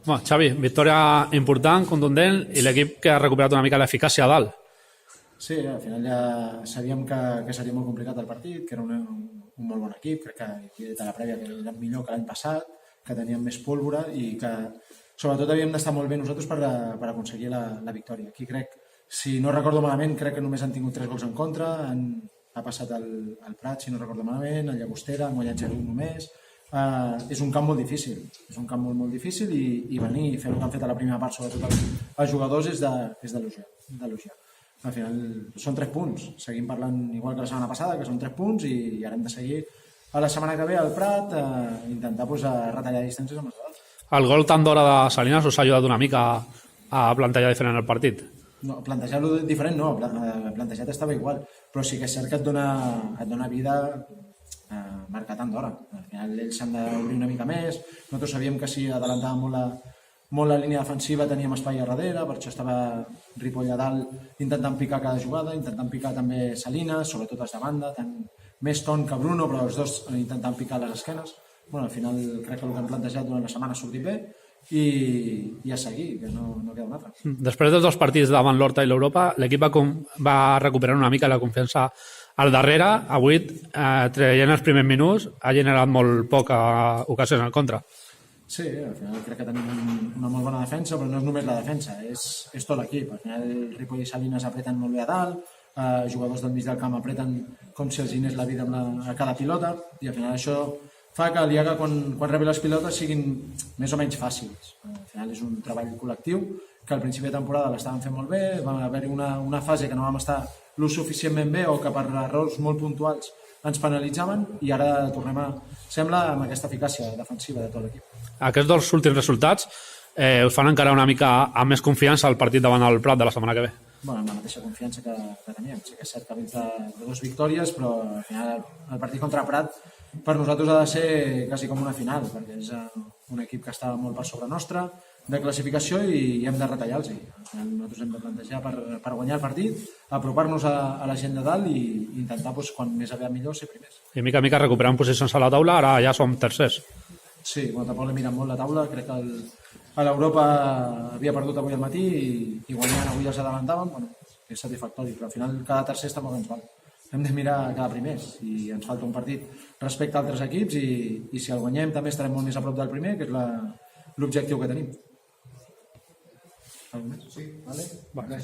Bueno, Xavi, victòria important, contundent, i l'equip que ha recuperat una mica l'eficàcia a dalt. Sí, al final ja sabíem que seria molt complicat el partit, que era un molt bon equip, crec que he dit a la prèvia que era millor que l'any passat, que teníem més pólvora i que sobretot havíem d'estar molt bé nosaltres per aconseguir la victòria. Aquí crec, si no recordo malament, crec que només han tingut 3 gols en contra, ha passat el Prat, si no recordo malament, el Llagostera, han guanyat 0-1 només. És un camp molt difícil, és un camp molt difícil i venir i fer el que han fet a la primera part, sobretot els jugadors, és d'elogiar. Al final són 3 punts, seguim parlant igual que la setmana passada, que són 3 punts i ara hem de seguir a la setmana que ve al Prat intentar retallar distàncies amb els dalt. El gol tan d'hora de Salinas us ha ajudat una mica a plantejar diferent el partit? No, plantejar-lo diferent no, plantejat estava igual, però sí que és cert que et dona vida marcar tant d'hora. Al final ells s'han d'obrir una mica més, nosaltres sabíem que si adelantàvem molt la línia defensiva teníem espai a darrere, per això estava Ripoll a dalt intentant picar cada jugada, intentant picar també Salinas, sobretot els de banda, tant més Ton que Bruno, però els dos intentant picar les esquenes. Bueno, al final crec que el que hem plantejat durant la setmana ha sortit bé i a seguir, que no queda un altre. Després dels 2 partits davant l'Horta i l'Europa, l'equip va recuperar una mica la confiança al darrere. Avui, traient els primers minuts, ha generat molt poca ocasions en contra. Sí, al final crec que tenim una molt bona defensa, però no és només la defensa, és tot l'equip. Al final Ripoll i Salinas apreten molt bé a dalt, jugadors del mig del camp apreten com si els ginés la vida a cada pilota, i al final això fa que l'IAGA quan rebi les pilotes siguin més o menys fàcils. Al final és un treball col·lectiu que al principi de temporada l'estàvem fent molt bé, va haver-hi una fase que no vam estar lo suficientment bé o que per errors molt puntuals ens penalitzaven i ara tornem sembla, amb aquesta eficàcia defensiva de tot l'equip. Aquests 2 últims resultats us fan encara una mica amb més confiança al partit davant el Prat de la setmana que ve? Bueno, amb la mateixa confiança que teníem. Sí que és cert que vens de 2 victòries, però al final el partit contra Prat per nosaltres ha de ser quasi com una final, perquè és un equip que està molt per sobre nostra, de classificació i hem de retallar-los. Nosaltres hem de plantejar per guanyar el partit, apropar-nos a la gent de dalt i intentar, quan més aviat millor, ser primers. I mica en mica recuperant posicions a la taula, ara ja som tercers. Sí, tampoc l'he mirat molt la taula, crec que a l'Europa havia perdut avui al matí i guanyant avui els adelantàvem, és satisfactori, però al final cada tercer està molt ens val. Hem de mirar cada primers i ens falta un partit respecte a altres equips i si el guanyem també estarem molt més a prop del primer, que és l'objectiu que tenim. Alguna més? Sí, vale.